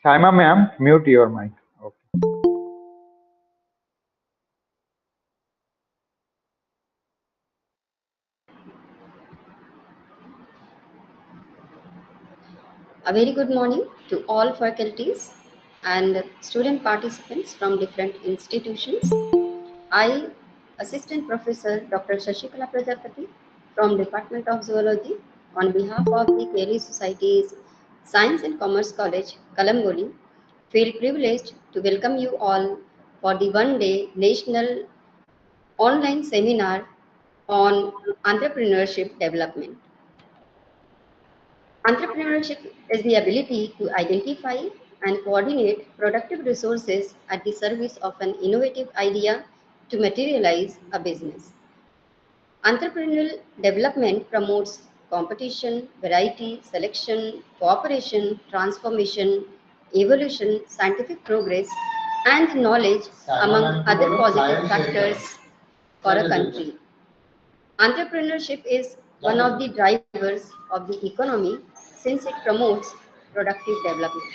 Saima ma'am, mute your mic. Okay. A very good morning to all faculties and student participants from different institutions. I, Assistant Professor Dr. Shashikala Prajapati from Department of Zoology, on behalf of the Kelly Society's Science and Commerce College, Kalamboli, feel privileged to welcome you all for the one-day national online seminar on entrepreneurship development. Entrepreneurship is the ability to identify and coordinate productive resources at the service of an innovative idea to materialize a business. Entrepreneurial development promotes competition, variety, selection, cooperation, transformation, evolution, scientific progress, and knowledge, among other positive factors for a country. Entrepreneurship is one of the drivers of the economy since it promotes productive development.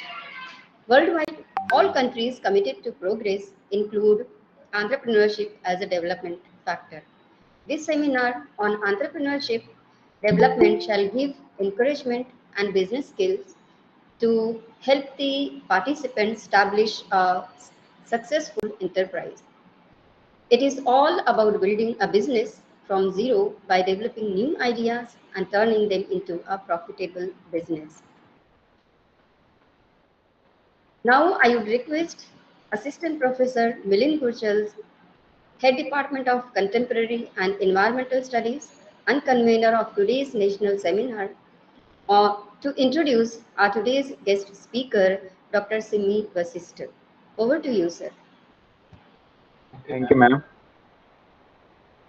Worldwide, all countries committed to progress include entrepreneurship as a development factor. This seminar on entrepreneurship development shall give encouragement and business skills to help the participants establish a successful enterprise. It is all about building a business from zero by developing new ideas and turning them into a profitable business. Now I would request Assistant Professor Milind Gurchal, Head Department of Contemporary and Environmental Studies and convener of today's national seminar, to introduce our today's guest speaker, Dr. Simi Vasisht. Over to you, sir. Thank you, ma'am.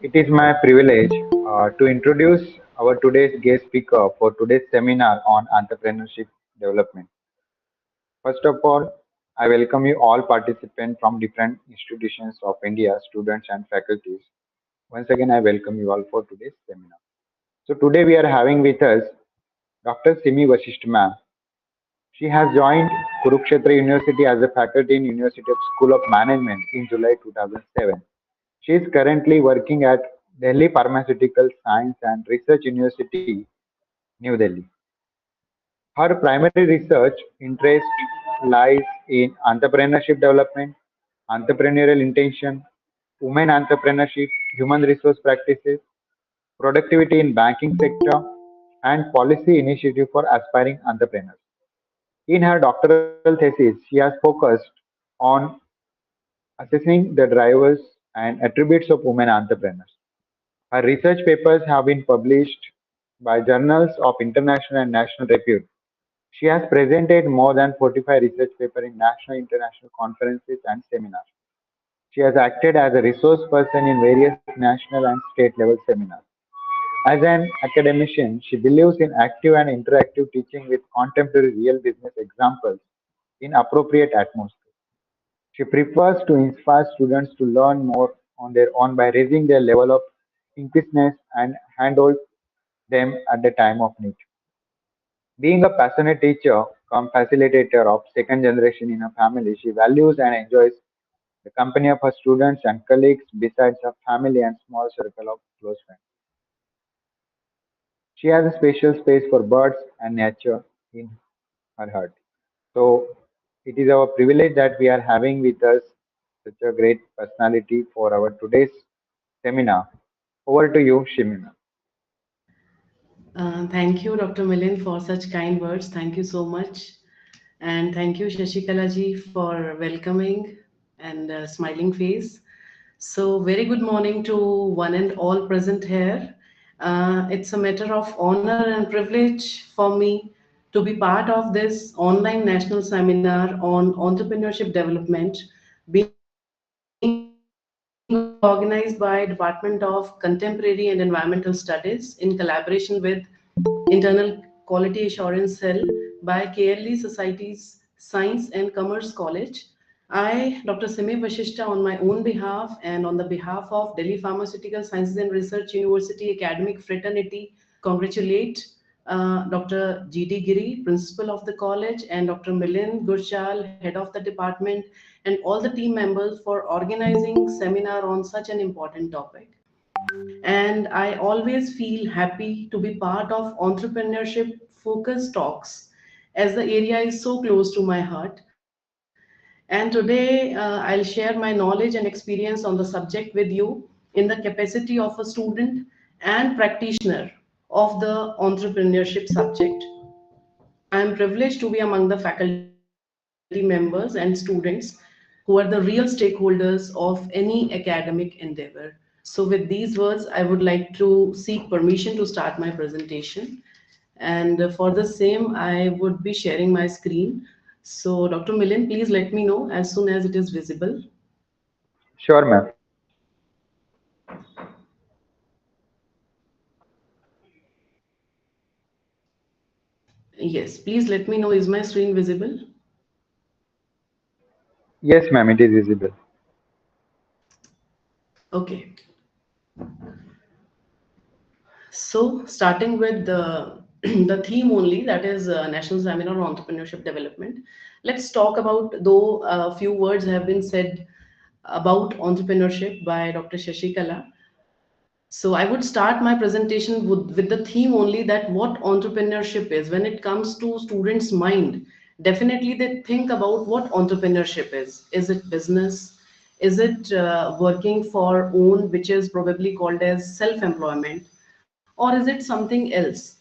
It is my privilege to introduce our today's guest speaker for today's seminar on entrepreneurship development. First of all, I welcome you all participants from different institutions of India, students and faculties. Once again, I welcome you all for today's seminar. So today we are having with us Dr. Simi Vasisht ma'am. She has joined Kurukshetra University as a faculty in University of School of Management in July 2007. She is currently working at Delhi Pharmaceutical Science and Research University, New Delhi. Her primary research interest lies in entrepreneurship development, entrepreneurial intention, women entrepreneurship, human resource practices, productivity in banking sector, and policy initiative for aspiring entrepreneurs. In her doctoral thesis, she has focused on assessing the drivers and attributes of women entrepreneurs. Her research papers have been published by journals of international and national repute. She has presented more than 45 research papers in national and international conferences and seminars. She has acted as a resource person in various national and state level seminars. As an academician, she believes in active and interactive teaching with contemporary real business examples in appropriate atmosphere. She prefers to inspire students to learn more on their own by raising their level of inquisitiveness and handhold them at the time of need. Being a passionate teacher come facilitator of second generation in her family, she values and enjoys the company of her students and colleagues besides her family and small circle of close friends. She has a special space for birds and nature in her heart. So it is our privilege that we are having with us such a great personality for our today's seminar. Over to you, Shimina. Thank you, Dr. Milin, for such kind words. Thank you so much. And thank you, Shashikala ji, for welcoming and smiling face. So, very good morning to one and all present here. It's a matter of honor and privilege for me to be part of this online national seminar on entrepreneurship development being organized by Department of Contemporary and Environmental Studies in collaboration with Internal Quality Assurance Cell by KLE Society's Science and Commerce College. I, Dr. Simi Vashishta, on my own behalf and on the behalf of Delhi Pharmaceutical Sciences and Research University Academic Fraternity, congratulate Dr. G.D. Giri, principal of the college, and Dr. Milind Gurshal, head of the department, and all the team members for organizing seminar on such an important topic. And I always feel happy to be part of entrepreneurship focused talks, as the area is so close to my heart. And today I'll share my knowledge and experience on the subject with you in the capacity of a student and practitioner of the entrepreneurship subject. I am privileged to be among the faculty members and students who are the real stakeholders of any academic endeavor. So, with these words, I would like to seek permission to start my presentation. And for the same, I would be sharing my screen. So, Dr. Milind, please let me know as soon as it is visible. Sure, ma'am. Yes, please let me know, is my screen visible? Yes, ma'am, it is visible. Okay. So, starting with the, the theme only, that is National Seminar on Entrepreneurship Development. Let's talk about, though a few words have been said about entrepreneurship by Dr. Shashikala. So I would start my presentation with the theme only, that what entrepreneurship is. When it comes to students' mind, definitely they think about what entrepreneurship is. Is it business? Is it working for own, which is probably called as self-employment? Or is it something else?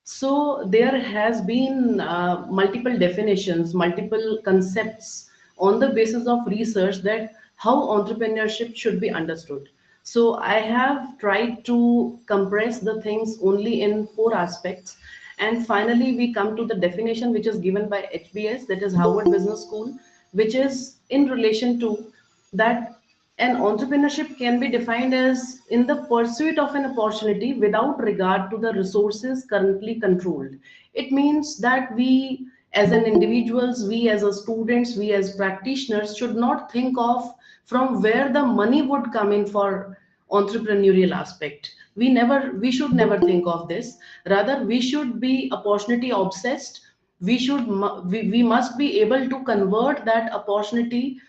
So there has been multiple definitions, multiple concepts on the basis of research that how entrepreneurship should be understood. So I have tried to compress the things only in four aspects. And finally, we come to the definition which is given by HBS, that is Harvard Business School, which is in relation to that an entrepreneurship can be defined as in the pursuit of an opportunity without regard to the resources currently controlled. It means that we as an individuals, we as a students, we as practitioners should not think of from where the money would come in for entrepreneurial aspect. We should never think of this. Rather, we should be opportunity obsessed. We must be able to convert that opportunity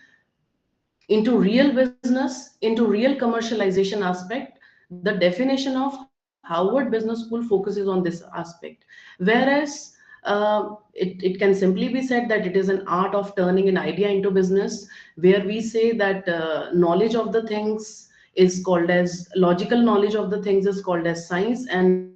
into real business, into real commercialization aspect. The definition of Harvard Business School focuses on this aspect. Whereas it can simply be said that it is an art of turning an idea into business, where we say that knowledge of the things is called as logical knowledge of the things is called as science, and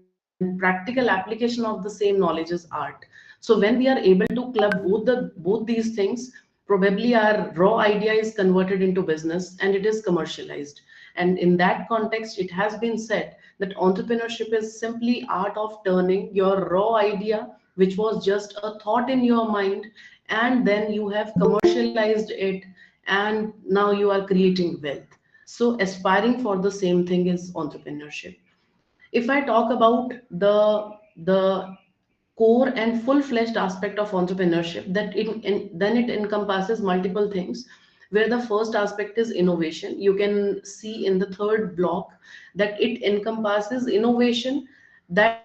practical application of the same knowledge is art. So when we are able to club both these things, probably our raw idea is converted into business and it is commercialized. And in that context, it has been said that entrepreneurship is simply art of turning your raw idea, which was just a thought in your mind, and then you have commercialized it, and now you are creating wealth. So aspiring for the same thing is entrepreneurship. If I talk about the core and full-fledged aspect of entrepreneurship, then it encompasses multiple things, where the first aspect is innovation. You can see in the third block that it encompasses innovation that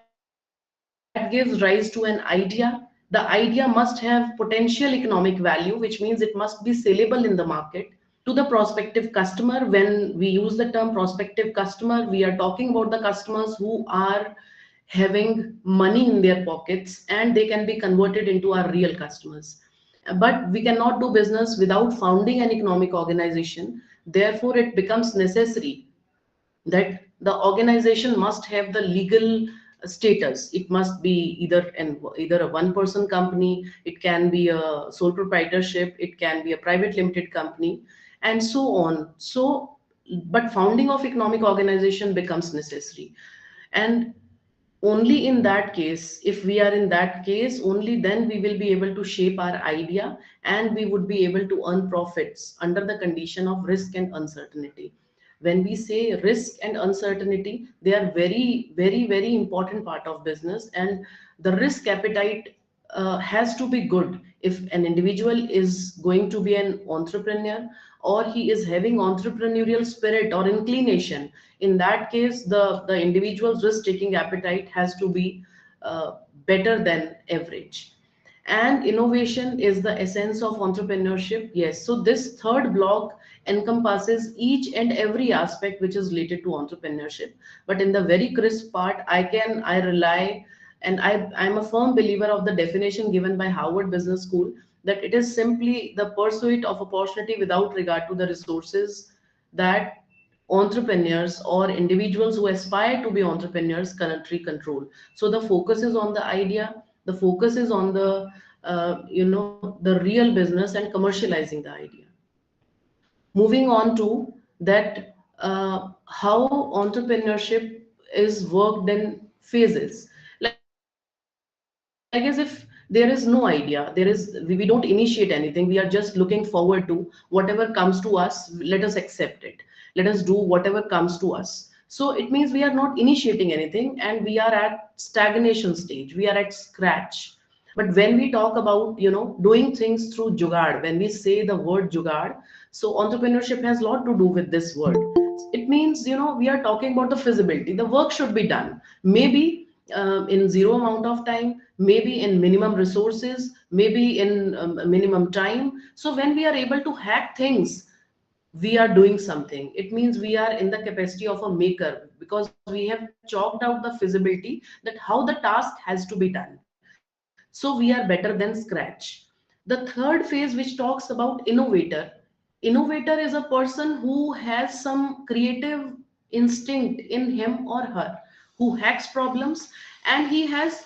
gives rise to an idea. The idea must have potential economic value, which means it must be saleable in the market to the prospective customer. When we use the term prospective customer, we are talking about the customers who are having money in their pockets and they can be converted into our real customers. But we cannot do business without founding an economic organization. Therefore, it becomes necessary that the organization must have the legal status. It must be either a one person company, it can be a sole proprietorship, it can be a private limited company, and so on. So but founding of economic organization becomes necessary. And only in that case, if we are in that case, only then we will be able to shape our idea, and we would be able to earn profits under the condition of risk and uncertainty. When we say risk and uncertainty, they are very, very, very important part of business, and the risk appetite has to be good if an individual is going to be an entrepreneur, or he is having entrepreneurial spirit or inclination, in that case the individual's risk taking appetite has to be better than average. And innovation is the essence of entrepreneurship. Yes, so this third block encompasses each and every aspect which is related to entrepreneurship. But in the very crisp part, I rely, and I'm a firm believer of the definition given by Harvard Business School, that it is simply the pursuit of opportunity without regard to the resources that entrepreneurs or individuals who aspire to be entrepreneurs currently control. So the focus is on the idea, the focus is on the the real business and commercializing the idea. Moving on to that, how entrepreneurship is worked in phases. Like as if there is no idea, we don't initiate anything, we are just looking forward to whatever comes to us, let us accept it, let us do whatever comes to us. So it means we are not initiating anything and we are at stagnation stage, we are at scratch. But when we talk about doing things through jugaad, when we say the word jugaad, so entrepreneurship has a lot to do with this word. It means we are talking about the feasibility, the work should be done, maybe in zero amount of time, maybe in minimum resources, maybe in minimum time. So when we are able to hack things, we are doing something. It means we are in the capacity of a maker, because we have chalked out the feasibility that how the task has to be done. So we are better than scratch. The third phase, which talks about innovator is a person who has some creative instinct in him or her, who hacks problems, and he has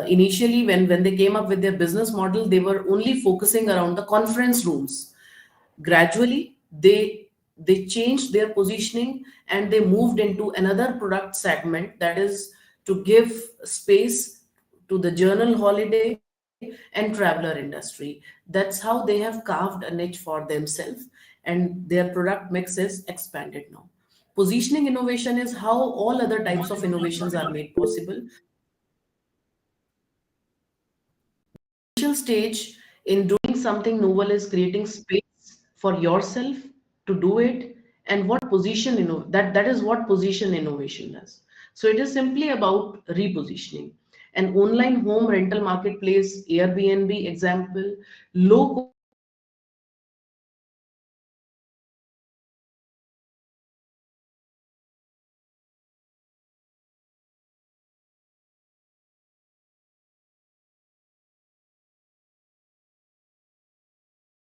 initially, when they came up with their business model, they were only focusing around the conference rooms. Gradually, they changed their positioning and they moved into another product segment, that is to give space to the journal holiday and traveler industry. That's how they have carved a niche for themselves, and their product mix is expanded now. Positioning innovation is how all other types of innovations are made possible. Initial stage in doing something novel is creating space for yourself to do it. And what position that is what position innovation does. So it is simply about repositioning. An online home rental marketplace, Airbnb example, low cost entry point for individuals looking for flexibility, flexibility in location, flexibility in location, flexibility in location, flexibility in location,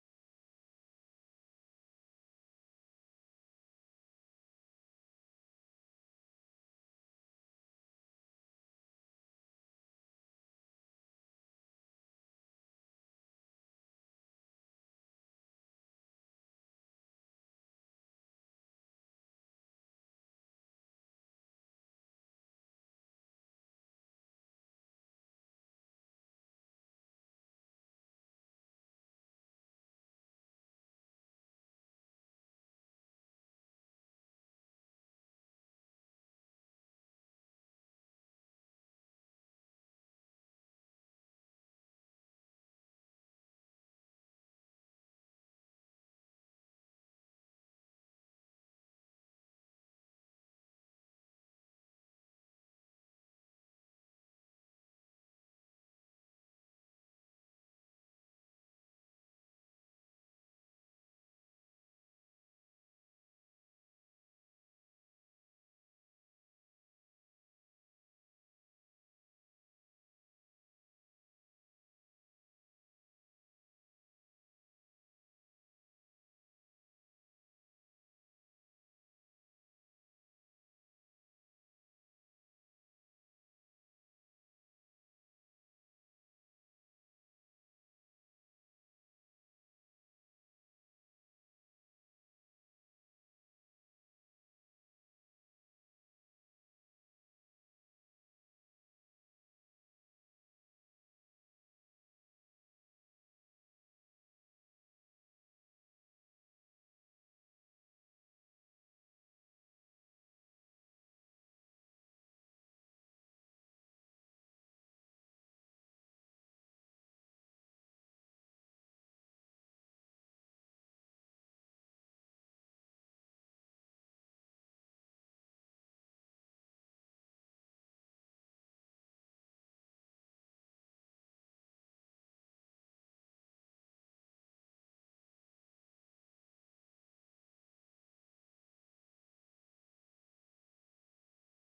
flexibility in location, flexibility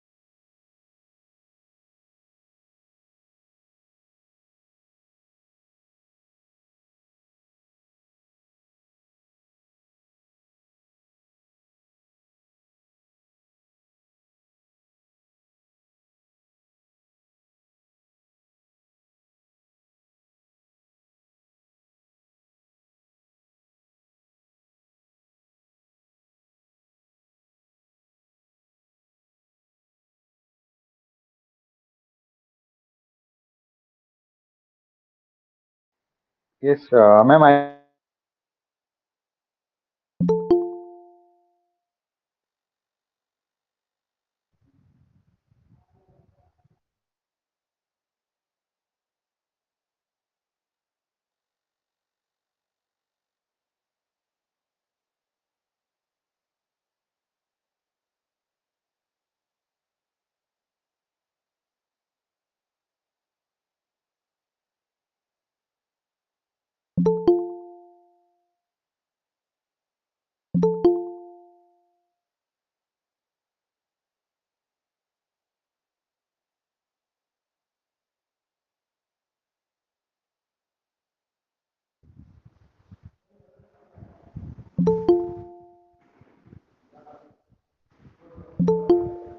in location, flexibility in location, Yes, ma'am, I can hear you.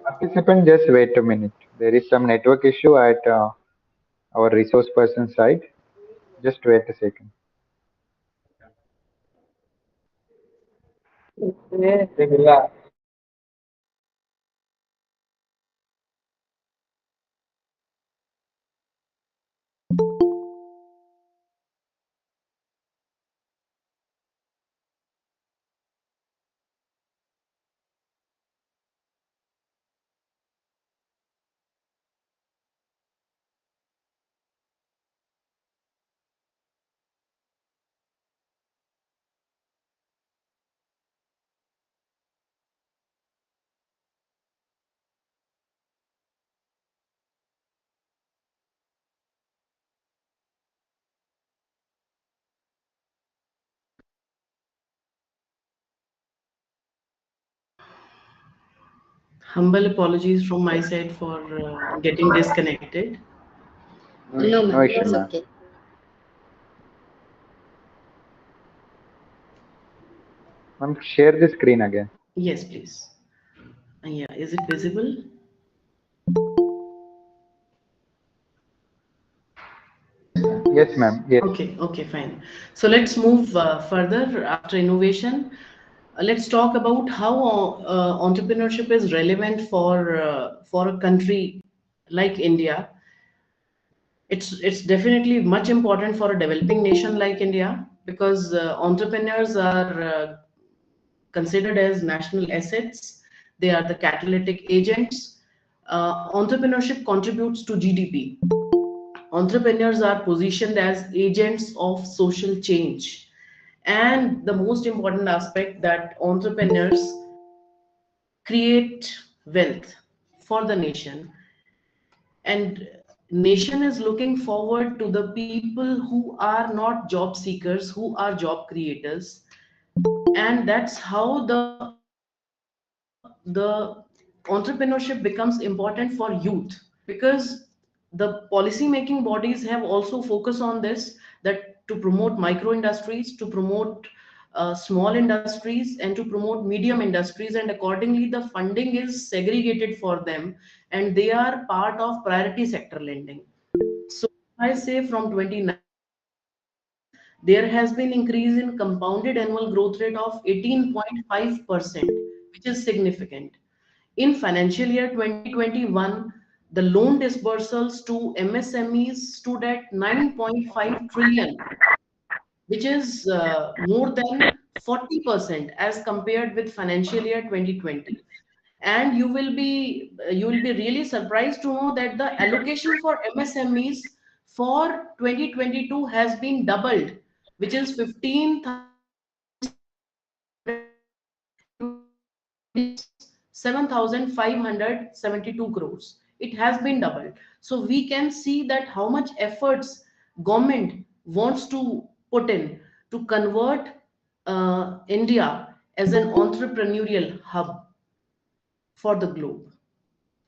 Participant, just wait a minute. There is some network issue at our resource person side. Just wait a second. Humble apologies from my side for getting disconnected. No, No ma'am, issue, it's ma'am. okay. Ma'am, share the screen again. Yes, please. Yeah, is it visible? Yes, ma'am. Yes. Okay, okay, fine. So let's move further after innovation. Let's talk about how entrepreneurship is relevant for a country like India. It's definitely much important for a developing nation like India because entrepreneurs are considered as national assets. They are the catalytic agents. Entrepreneurship contributes to GDP. Entrepreneurs are positioned as agents of social change. And the most important aspect that entrepreneurs create wealth for the nation, and nation is looking forward to the people who are not job seekers, who are job creators. And that's how the entrepreneurship becomes important for youth, because the policy making bodies have also focused on this, that to promote micro industries, to promote small industries, and to promote medium industries, and accordingly the funding is segregated for them, and they are part of priority sector lending. So I say from 2019 there has been increase in compounded annual growth rate of 18.5%, which is significant. In financial year 2021, the loan disbursals to MSMEs stood at 9.5 trillion, which is more than 40% as compared with financial year 2020. And you will be really surprised to know that the allocation for MSMEs for 2022 has been doubled, which is 15,772 crores. In 2021 it was 7,572 crores. It has been doubled. So we can see that how much efforts government wants to put in to convert India as an entrepreneurial hub for the globe.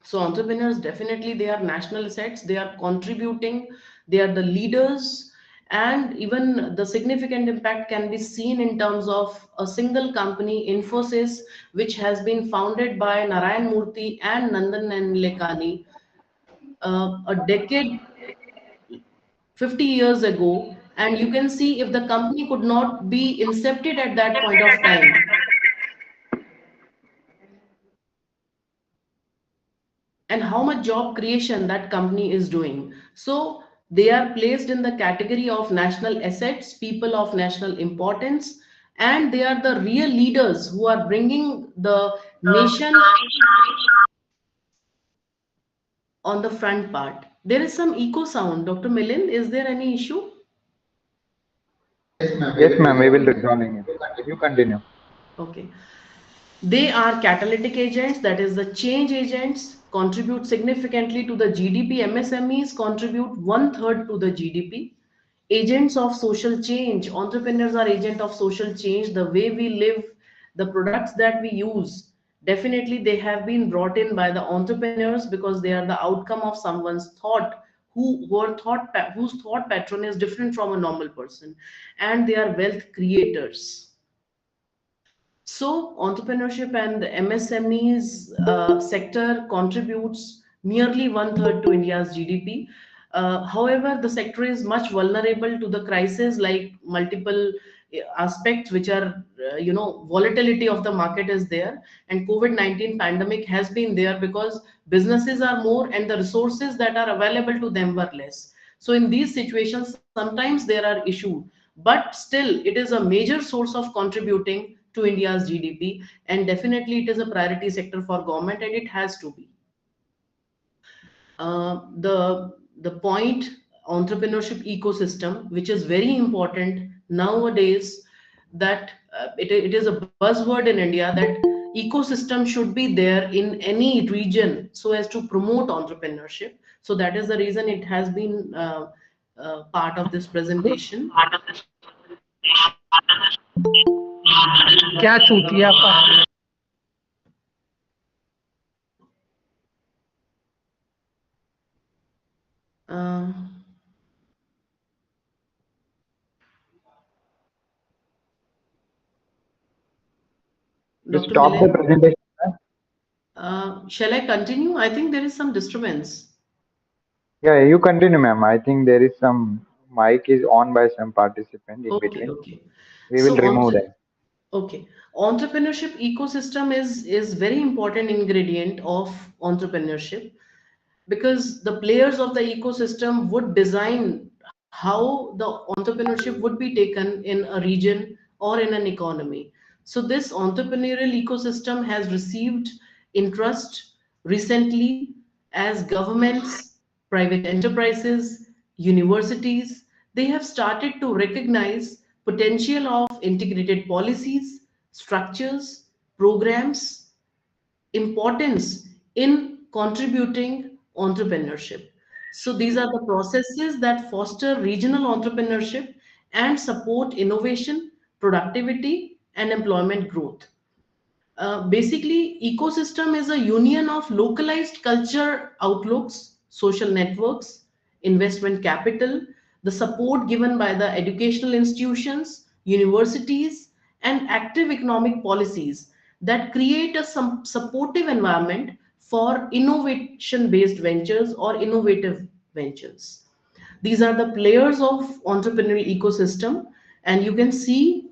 So entrepreneurs, definitely they are national assets, they are contributing, they are the leaders. And even the significant impact can be seen in terms of a single company, Infosys, which has been founded by Narayan Murthy and Nandan and Lekani a decade, 50 years ago. And you can see if the company could not be incepted at that point of time, and how much job creation that company is doing. So they are placed in the category of national assets, people of national importance, and they are the real leaders who are bringing the nation on the front part. There is some echo sound. Dr. Milin, is there any issue? Yes, ma'am. We will resolving it. You continue. Okay. They are catalytic agents, that is, the change agents contribute significantly to the GDP. MSMEs contribute one third to the GDP. Agents of social change, entrepreneurs are agent of social change. The way we live, the products that we use, definitely they have been brought in by the entrepreneurs because they are the outcome of someone's thought, whose thought pattern is different from a normal person, and they are wealth creators. So, entrepreneurship and MSMEs sector contributes nearly one third to India's GDP. However, the sector is much vulnerable to the crisis, like multiple aspects which are, volatility of the market is there, and COVID-19 pandemic has been there because businesses are more and the resources that are available to them were less. So in these situations, sometimes there are issues, but still it is a major source of contributing to India's GDP, and definitely it is a priority sector for government, and it has to be. The point, entrepreneurship ecosystem, which is very important nowadays, that it is a buzzword in India that ecosystem should be there in any region so as to promote entrepreneurship. So that is the reason it has been part of this presentation. क्या चूतिया पा uh, You Dr. stop the Milen, presentation, ma'am? shall I continue? I think there is some disturbance. Yeah, you continue, ma'am. I think there is some mic is on by some participant in Okay, between. okay. We will So remove that. okay, entrepreneurship ecosystem is very important ingredient of entrepreneurship, because the players of the ecosystem would design how the entrepreneurship would be taken in a region or in an economy. So this entrepreneurial ecosystem has received interest recently as governments, private enterprises, universities, they have started to recognize potential of integrated policies, structures, programs, importance in contributing entrepreneurship. So these are the processes that foster regional entrepreneurship and support innovation, productivity, and employment growth. Basically, ecosystem is a union of localized culture outlooks, social networks, investment capital, the support given by the educational institutions, universities, and active economic policies that create a some supportive environment for innovation based ventures or innovative ventures. These are the players of entrepreneurial ecosystem, and you can see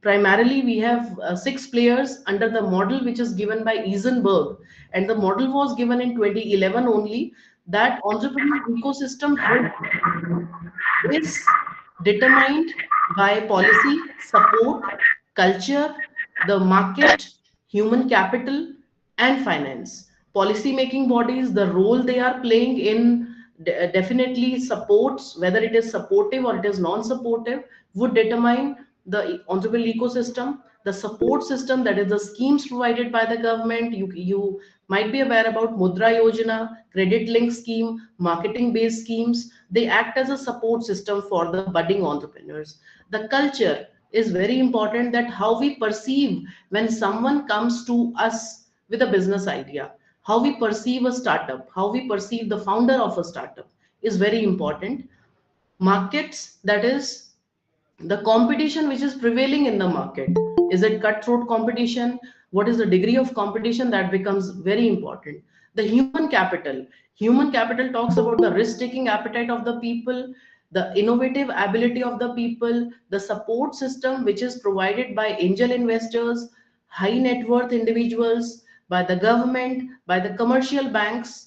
primarily we have six players under the model which is given by Eisenberg, and the model was given in 2011 only. That entrepreneurial ecosystem health is determined by policy, support, culture, the market, human capital, and finance. Policy making bodies, the role they are playing in definitely supports, whether it is supportive or it is non supportive, would determine the entrepreneurial ecosystem. The support system, that is the schemes provided by the government. You might be aware about Mudra Yojana, credit link scheme, marketing based schemes. They act as a support system for the budding entrepreneurs. The culture is very important, that how we perceive when someone comes to us with a business idea, how we perceive a startup, how we perceive the founder of a startup is very important. Markets, that is the competition which is prevailing in the market, is it cutthroat competition, what is the degree of competition, that becomes very important. The human capital talks about the risk taking appetite of the people, the innovative ability of the people, the support system which is provided by angel investors, high net worth individuals, by the government, by the commercial banks,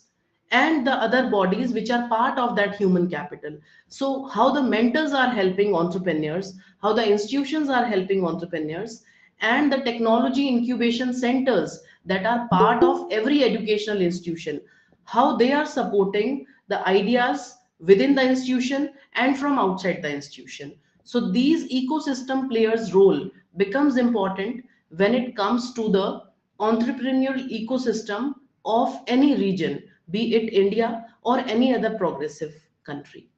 and the other bodies which are part of that human capital. So how the mentors are helping entrepreneurs, how the institutions are helping entrepreneurs, and the technology incubation centers that are part of every educational institution, how they are supporting the ideas within the institution and from outside the institution. So these ecosystem players role becomes important when it comes to the entrepreneurial ecosystem of any region, be it India or any other progressive country.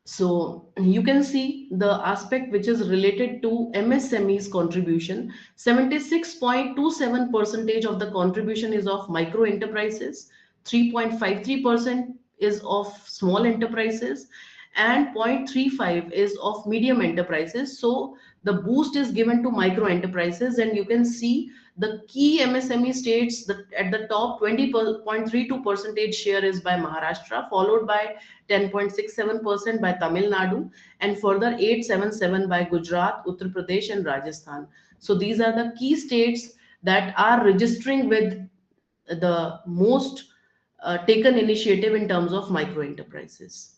So you can see the aspect which is related to MSME's contribution. 76.27 percentage of the contribution is of micro enterprises, 3.53% is of small enterprises, and 0.35 is of medium enterprises. So the boost is given to micro enterprises, and you can see the key MSME states that at the top 20.32 percentage share is by Maharashtra, followed by 10.67% by Tamil Nadu, and further 877 by Gujarat, Uttar Pradesh, and Rajasthan. So these are the key states that are registering with the most taken initiative in terms of micro enterprises.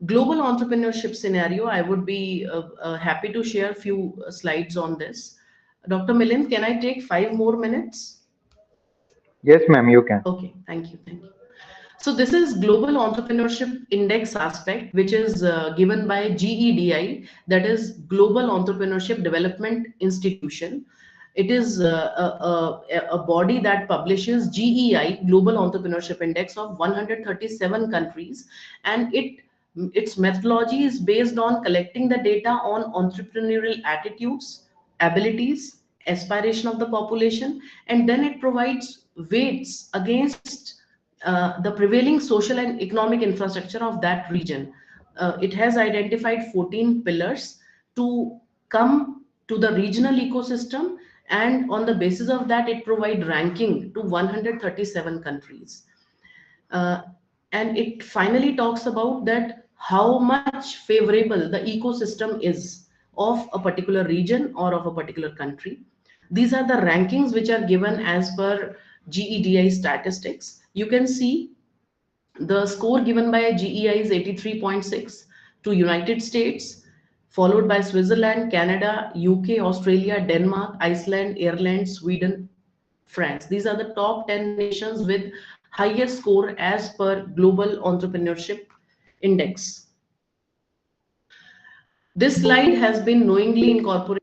Global entrepreneurship scenario, I would be happy to share a few slides on this. Dr. Milind, can I take 5 more minutes? Yes, ma'am, you can. Okay, thank you, thank you. So this is Global Entrepreneurship Index aspect, which is given by GEDI, that is Global Entrepreneurship Development Institution. It is a body that publishes GEI, Global Entrepreneurship Index of 137 countries, and its methodology is based on collecting the data on entrepreneurial attitudes, abilities, aspiration of the population, and then it provides weights against the prevailing social and economic infrastructure of that region. It has identified 14 pillars to come to the regional ecosystem, and on the basis of that, it provides ranking to 137 countries. Uh, and it finally talks about that how much favorable the ecosystem is of a particular region or of a particular country. These are the rankings which are given as per GEDI statistics. You can see the score given by GEI is 83.6 to United States, followed by Switzerland, Canada, UK, Australia, Denmark, Iceland, Ireland, Sweden, France. These are the top 10 nations with highest score as per Global Entrepreneurship Index. This slide has been knowingly incorporated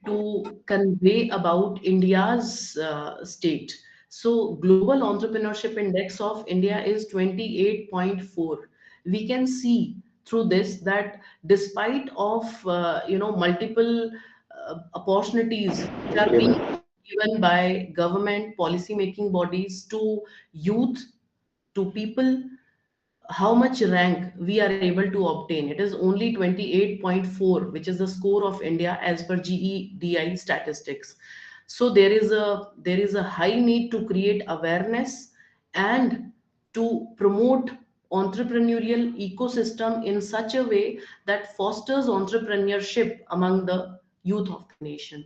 to convey about India's state. So, Global Entrepreneurship Index of India is 28.4. We can see through this that despite of multiple opportunities which are being given by government policy making bodies to youth, to people, how much rank we are able to obtain. It is only 28.4, which is the score of India as per GEDI statistics. So there is a high need to create awareness and to promote entrepreneurial ecosystem in such a way that fosters entrepreneurship among the youth of the nation.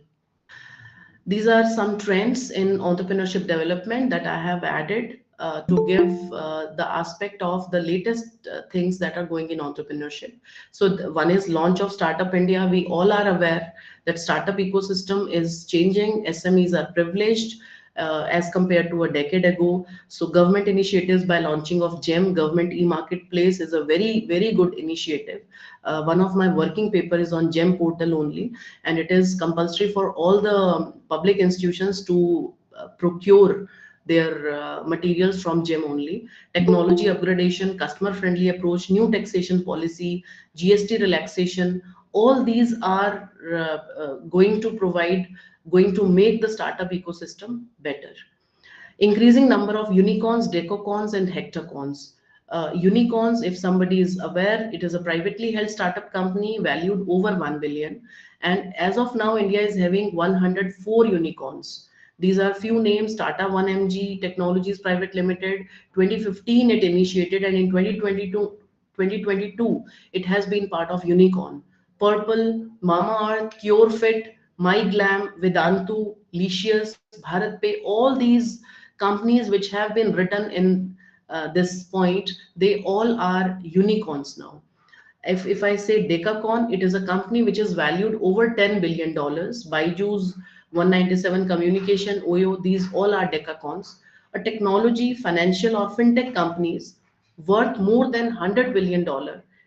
These are some trends in entrepreneurship development that I have added to give the aspect of the latest things that are going in entrepreneurship. So one is launch of Startup India. We all are aware that startup ecosystem is changing. SMEs are privileged as compared to a decade ago. So government initiatives by launching of GEM, Government E-Marketplace, is a very, very good initiative. One of my working paper is on GEM portal only, and it is compulsory for all the public institutions to procure their materials from GEM only. Technology upgradation, customer friendly approach, new taxation policy, GST relaxation, all these are going to make the startup ecosystem better. Increasing number of unicorns, decacons, and hectacons. Unicorns, if somebody is aware, it is a privately held startup company valued over 1 billion. And as of now, India is having 104 unicorns. These are few names: Tata 1MG Technologies Private Limited. 2015 it initiated, and in 2022 it has been part of Unicorn. Purple, Mamaearth, CureFit, MyGlam, Vedantu, Licious, BharatPay, all these companies which have been written in this point, they all are unicorns now. If I say Decacon, it is a company which is valued over $10 billion. Byju's, 197 Communication, OYO, these all are Decacons. A technology, financial, or fintech companies worth more than $100 billion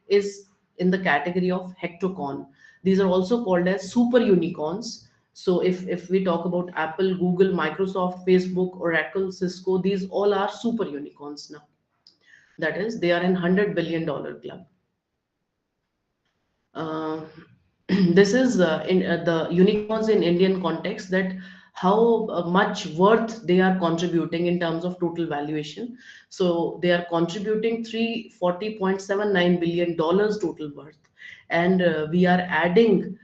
is in the category of Hectocon. These are also called as super unicorns. So if we talk about Apple, Google, Microsoft, Facebook, Oracle, Cisco, these all are super unicorns now. That is, they are in $100 billion club. Uh, this is in the unicorns in Indian context, that how much worth they are contributing in terms of total valuation. So they are contributing $340.79 billion total worth, and we are adding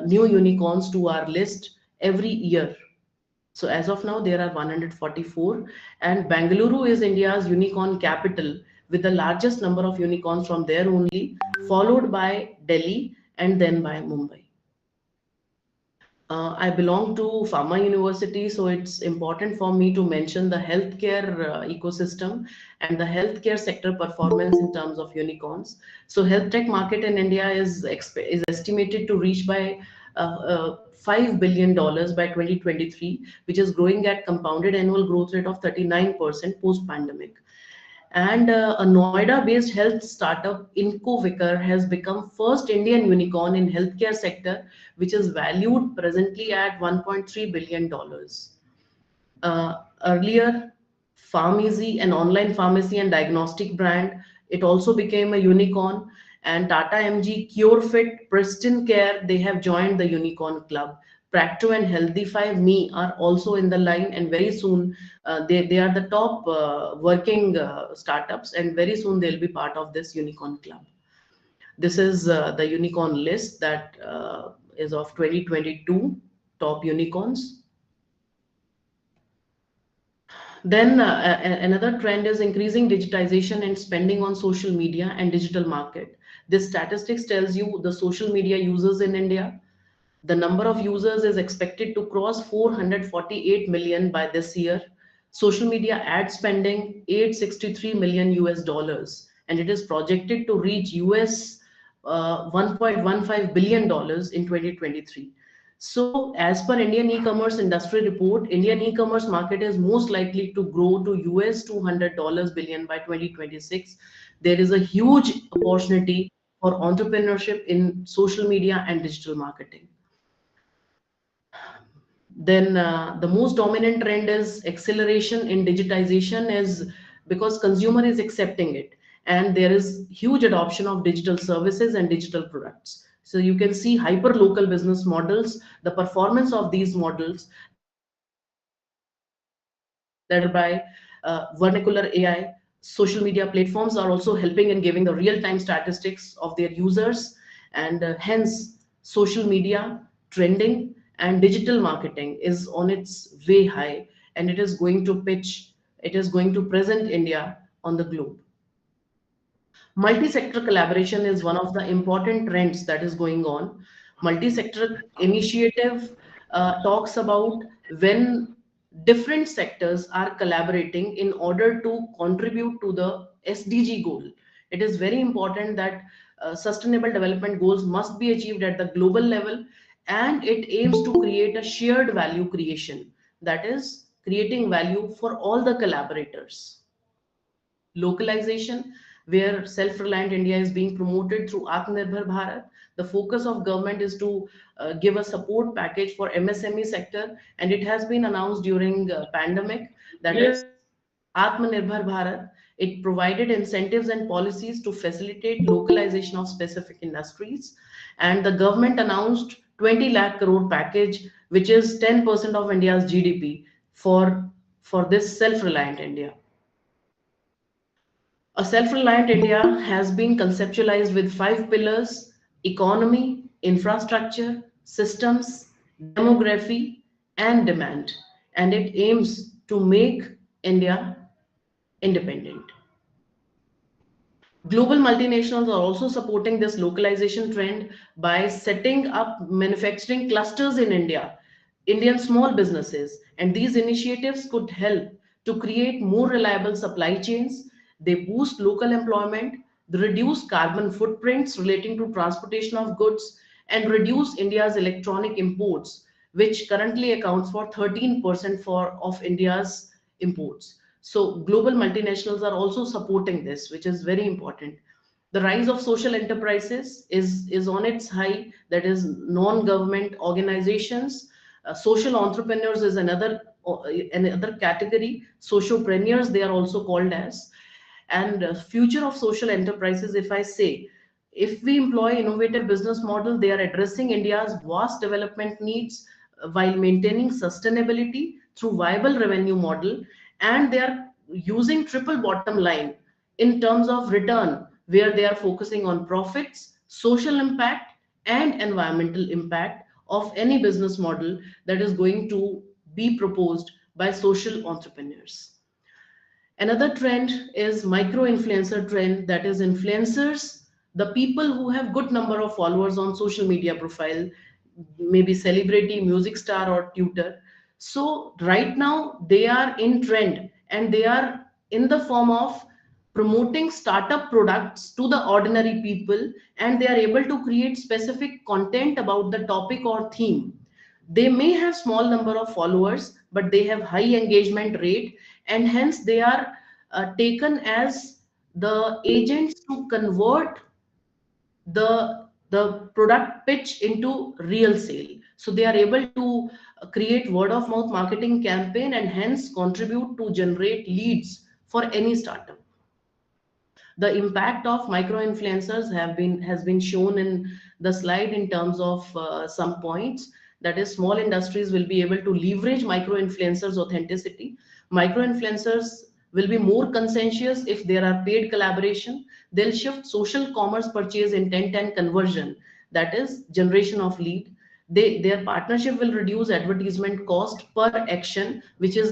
new unicorns to our list every year. So as of now, there are 144, and Bangalore is India's unicorn capital with the largest number of unicorns from there only, followed by Delhi and then by Mumbai. I belong to Pharma University, so it's important for me to mention the healthcare ecosystem and the healthcare sector performance in terms of unicorns. So, health tech market in India is estimated to reach by $5 billion by 2023, which is growing at compounded annual growth rate of 39% post pandemic. And a Noida-based health startup, Incovicker, has become first Indian unicorn in healthcare sector, which is valued presently at $1.3 billion. Earlier, Pharmacy, an online pharmacy and diagnostic brand, it also became a unicorn. And Tata MG, CureFit, Pristine Care, they have joined the unicorn club. Practo and Healthify Me are also in the line, and very soon they are the top working startups, and very soon they'll be part of this unicorn club. This is the unicorn list that is of 2022 top unicorns. Then another trend is increasing digitization and spending on social media and digital market. This statistics tells you the social media users in India. The number of users is expected to cross 448 million by this year. Social media ad spending 863 million US dollars, and it is projected to reach US $1.15 billion in 2023. So, as per Indian e-commerce industry report, Indian e-commerce market is most likely to grow to US $200 billion by 2026. There is a huge opportunity for entrepreneurship in social media and digital marketing. Then the most dominant trend is acceleration in digitization, is because consumer is accepting it, and there is huge adoption of digital services and digital products. So you can see hyper local business models, the performance of these models that are by vernacular AI. Social media platforms are also helping in giving the real time statistics of their users, and hence social media trending and digital marketing is on its way high, and it is going to present India on the globe. Multi-sector collaboration is one of the important trends that is going on. Multi-sector initiative talks about when different sectors are collaborating in order to contribute to the SDG goal. It is very important that sustainable development goals must be achieved at the global level, and it aims to create a shared value creation, that is creating value for all the collaborators. Localization, where self-reliant India is being promoted through Atmanirbhar Bharat. The focus of government is to give a support package for MSME sector, and it has been announced during pandemic, that is Atmanirbhar Bharat. It provided incentives and policies to facilitate localization of specific industries, and the government announced 20 lakh crore package, which is 10% of India's GDP for this self-reliant India. A self reliant India has been conceptualized with five pillars: economy, infrastructure, systems, demography, and demand. And it aims to make India independent. Global multinationals are also supporting this localization trend by setting up manufacturing clusters in India, Indian small businesses, and these initiatives could help to create more reliable supply chains. They boost local employment, they reduce carbon footprints relating to transportation of goods, and reduce India's electronic imports, which currently accounts for 13% of India's imports. So global multinationals are also supporting this, which is very important. The rise of social enterprises is on its high, that is non-government organizations. Social entrepreneurs is another category. Sociopreneurs, they are also called as. And future of social enterprises, if I say, if we employ innovative business model, they are addressing India's vast development needs, while maintaining sustainability through viable revenue model, and they are using triple bottom line in terms of return, where they are focusing on profits, social impact, and environmental impact of any business model that is going to be proposed by social entrepreneurs. Another trend is micro influencer trend, that is influencers, the people who have good number of followers on social media profile, maybe celebrity, music star, or tutor. So right now they are in trend, and they are in the form of promoting startup products to the ordinary people, and they are able to create specific content about the topic or theme. They may have small number of followers, but they have high engagement rate, and hence they are taken as the agents to convert the product pitch into real sale. So they are able to create word of mouth marketing campaign, and hence contribute to generate leads for any startup. The impact of micro influencers have been has been shown in the slide in terms of some points. That is, small industries will be able to leverage micro influencers authenticity. Micro influencers will be more conscientious if there are paid collaboration. They'll shift social commerce purchase intent and conversion, that is generation of lead. Their partnership will reduce advertisement cost per action, which is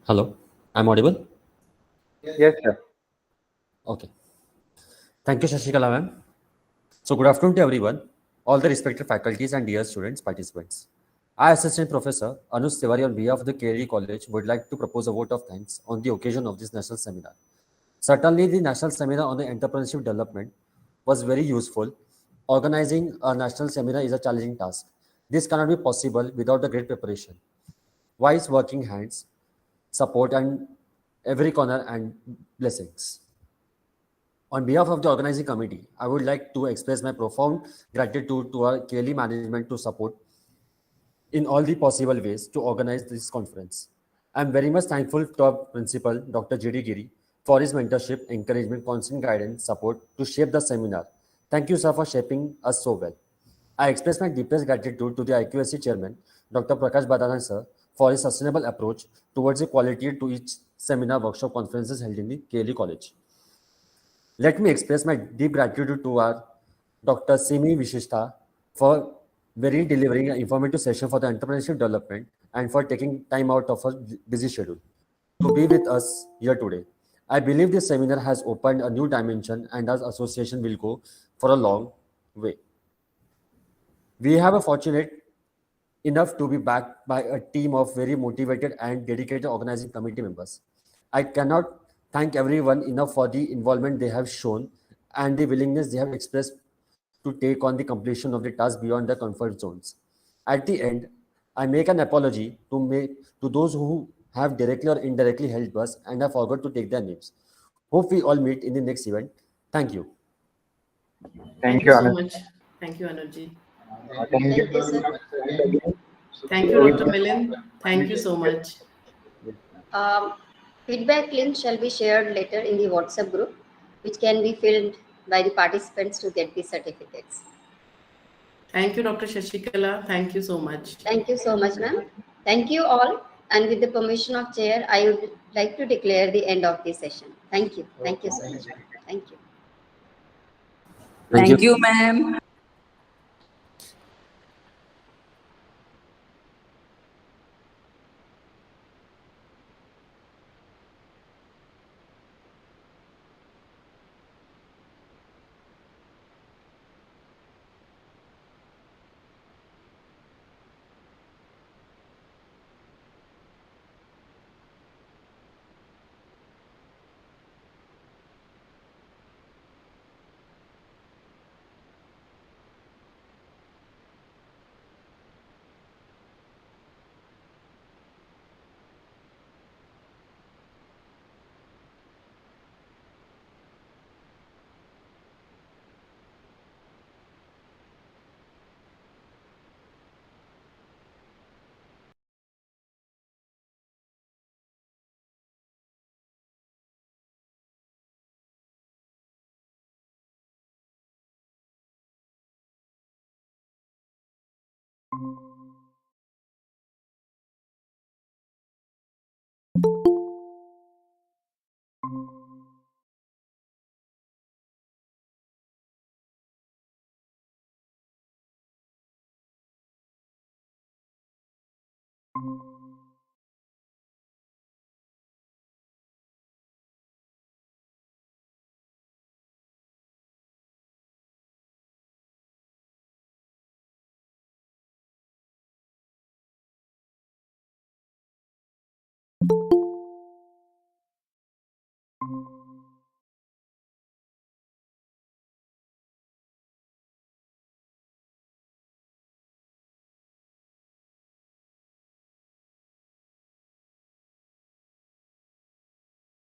Hello, I'm audible? Yes, sir. Okay. Thank you, Shashikala ma'am. So, good afternoon to everyone, all the respected faculties and dear students, participants. I, Assistant Professor Anush Tiwari, on behalf of the KLE College, would like to propose a vote of thanks on the occasion of this national seminar. Certainly, the national seminar on the entrepreneurship development was very useful. Organizing a national seminar is a challenging task. This cannot be possible without the great preparation, wise working hands, support, and every corner and blessings. On behalf of the organizing committee, I would like to express my profound gratitude to our KLE management to support in all the possible ways to organize this conference. I am very much thankful to our principal, Dr. J.D. Giri, for his mentorship, encouragement, constant guidance, support to shape the seminar. Thank you, sir, for shaping us so well. I express my deepest gratitude to the IQSC chairman, Dr. Prakash Badalan, sir, for his sustainable approach towards equality to each seminar, workshop, conferences held in the KLE College. Let me express my deep gratitude to our Dr. Simi Vishishta for very delivering an informative session for the entrepreneurship development and for taking time out of her busy schedule to be with us here today. I believe this seminar has opened a new dimension and our association will go for a long way. We have a fortunate enough to be backed by a team of very motivated and dedicated organizing committee members. I cannot thank everyone enough for the involvement they have shown and the willingness they have expressed to take on the completion of the task beyond their comfort zones. At the end, I make an apology to those who have directly or indirectly helped us and I forgot to take their names. Hope we all meet in the next event. Thank you. Thank Thank you, you so Anuj. much. Thank you, Anuji. Thank you Thank you, very sir. much again. Thank you, So, with Dr. this, Milin. Thank you so much. yes, ma'am. Feedback link shall be shared later in the WhatsApp group, which can be filled by the participants to get the certificates. Thank you, Dr. Shashikala. Thank you so much. Thank you so much, ma'am. Thank you all. And with the permission of chair, I would like to declare the end of the session. Thank you. Thank you so much, ma'am. Thank you. Thank you. Thank you, ma'am.